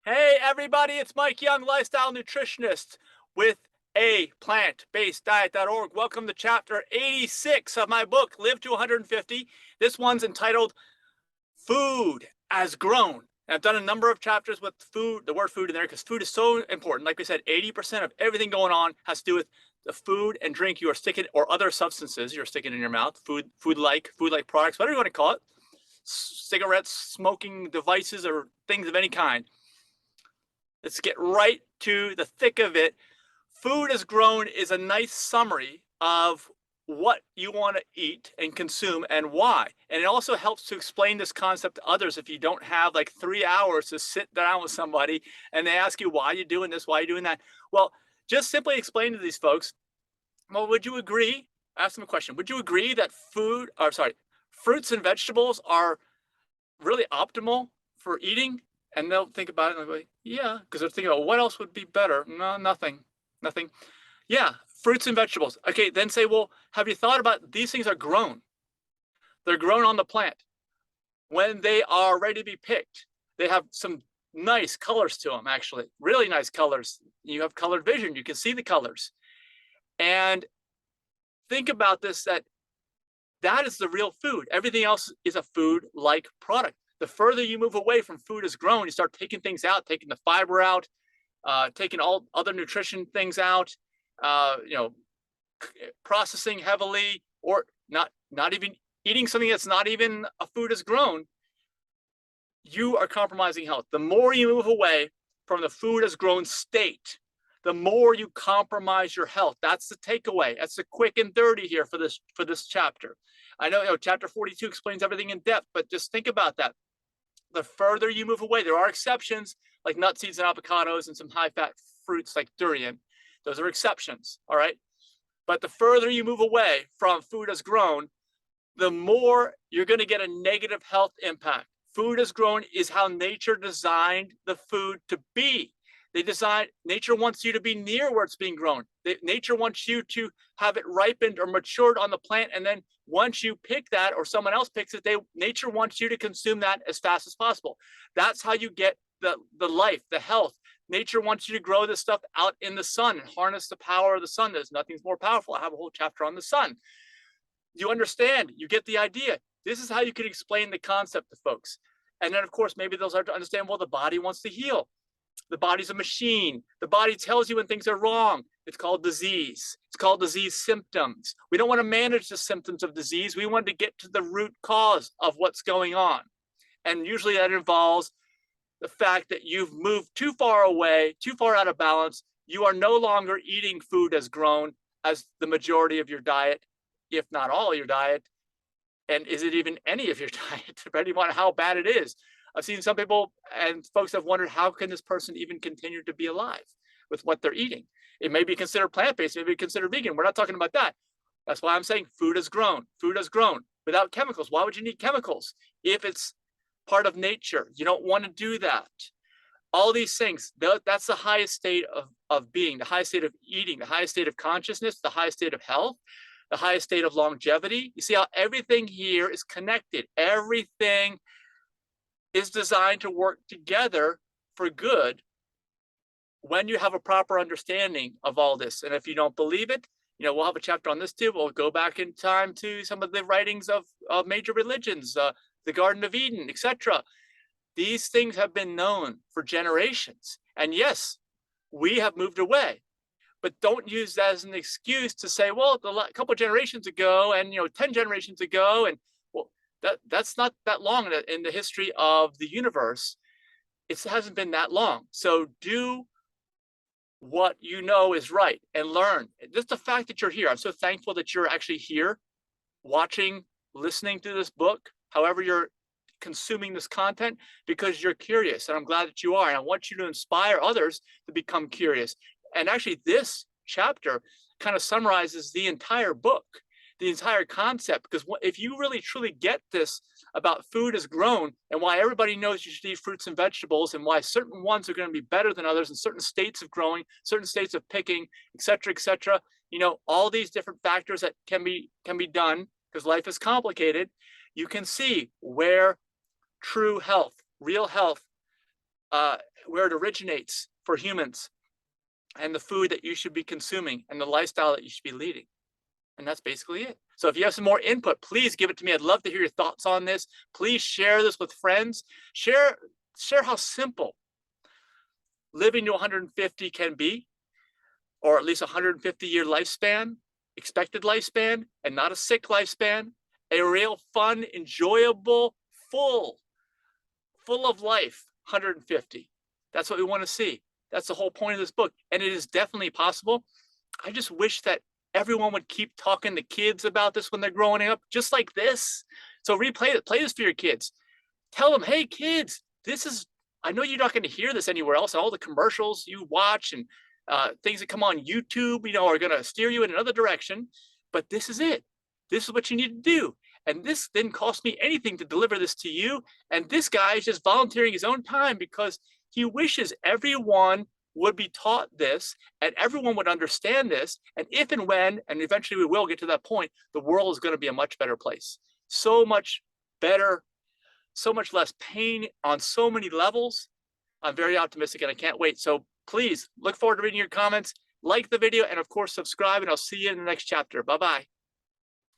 Hey everybody, it's Mike Young, lifestyle nutritionist with aPlantBasedDiet.org. Welcome to chapter 86 of my book, Live to 150. This one's entitled Food as Grown. And I've done a number of chapters with food, the word food in there, because food is so important. Like we said, 80% of everything going on has to do with the food and drink you are sticking, or other substances you're sticking in your mouth, food-like products, whatever you want to call it, cigarettes, smoking devices, or things of any kind. Let's get right to the thick of it. Food as grown is a nice summary of what you want to eat and consume and why. And it also helps to explain this concept to others if you don't have like 3 hours to sit down with somebody and they ask you, why are you doing this? Why are you doing that? Well, just simply explain to these folks, well, would you agree? Ask them a question. Would you agree that fruits and vegetables are really optimal for eating? And they'll think about it and they'll go, yeah, because they're thinking about what else would be better. No, nothing. Yeah, fruits and vegetables. Okay, then say, well, have you thought about these things are grown? They're grown on the plant. When they are ready to be picked, they have some nice colors to them, actually, really nice colors. You have colored vision, you can see the colors. And think about this, that is the real food. Everything else is a food-like product. The further you move away from food as grown, you start taking things out, taking the fiber out, taking all other nutrition things out, uh, you know, processing heavily, or not even eating something that's not even a food as grown. You are compromising health. The more you move away from the food as grown state, the more you compromise your health. That's the takeaway. That's the quick and dirty here for this chapter. I know, chapter 42 explains everything in depth, but just think about that. The further you move away, there are exceptions like nut seeds and avocados and some high fat fruits like durian. Those are exceptions. All right. But the further you move away from food as grown, the more you're going to get a negative health impact. Food as grown is how nature designed the food to be. Nature wants you to be near where it's being grown. Nature wants you to have it ripened or matured on the plant. And then once you pick that or someone else picks it, nature wants you to consume that as fast as possible. That's how you get the life, the health. Nature wants you to grow this stuff out in the sun and harness the power of the sun. There's nothing's more powerful. I have a whole chapter on the sun. You understand, you get the idea. This is how you can explain the concept to folks. And then, of course, maybe they'll start to understand, well, the body wants to heal. The body's a machine. The body tells you when things are wrong. It's called disease. It's called disease symptoms. We don't want to manage the symptoms of disease. We want to get to the root cause of what's going on. And usually that involves the fact that you've moved too far away, too far out of balance. You are no longer eating food as grown as the majority of your diet, if not all your diet. And is it even any of your diet, depending on how bad it is? I've seen some people and folks have wondered, how can this person even continue to be alive with what they're eating? It may be considered plant-based, maybe considered vegan. We're not talking about that. That's why I'm saying food is grown without chemicals. Why would you need chemicals if it's part of nature? You don't want to do that. All these things, that's the highest state of being, the highest state of eating, the highest state of consciousness, the highest state of health, the highest state of longevity. You see how everything here is connected. Everything is designed to work together for good when you have a proper understanding of all this. And if you don't believe it, we'll have a chapter on this too. We'll go back in time to some of the writings of major religions, the Garden of Eden, etc. These things have been known for generations. And yes, we have moved away. But don't use that as an excuse to say, well, a couple of generations ago and 10 generations ago, and well, that's not that long in the history of the universe. It hasn't been that long. So do what you know is right and learn. Just the fact that you're here. I'm so thankful that you're actually here watching, listening to this book, however you're consuming this content, because you're curious. And I'm glad that you are. And I want you to inspire others to become curious. And actually, this chapter kind of summarizes the entire book, the entire concept, because if you really truly get this about food as grown and why everybody knows you should eat fruits and vegetables and why certain ones are going to be better than others in certain states of growing, certain states of picking, et cetera, all these different factors that can be done because life is complicated, you can see where true health, real health where it originates for humans, and the food that you should be consuming, and the lifestyle that you should be leading. And that's basically it. So if you have some more input, please give it to me. I'd love to hear your thoughts on this. Please share this with friends. Share how simple living to 150 can be, or at least 150-year lifespan, expected lifespan, and not a sick lifespan. A real fun, enjoyable, full of life 150. That's what we want to see. That's the whole point of this book. And it is definitely possible. I just wish that everyone would keep talking to kids about this when they're growing up, just like this. So play this for your kids. Tell them, hey, kids, this is, I know you're not going to hear this anywhere else. All the commercials you watch and things that come on YouTube, are going to steer you in another direction. But this is it. This is what you need to do. And this didn't cost me anything to deliver this to you. And this guy is just volunteering his own time because he wishes everyone would be taught this and everyone would understand this. And if and when, and eventually we will get to that point, the world is going to be a much better place. So much better, so much less pain on so many levels. I'm very optimistic and I can't wait. So please look forward to reading your comments, like the video, and of course, subscribe, and I'll see you in the next chapter. Bye-bye.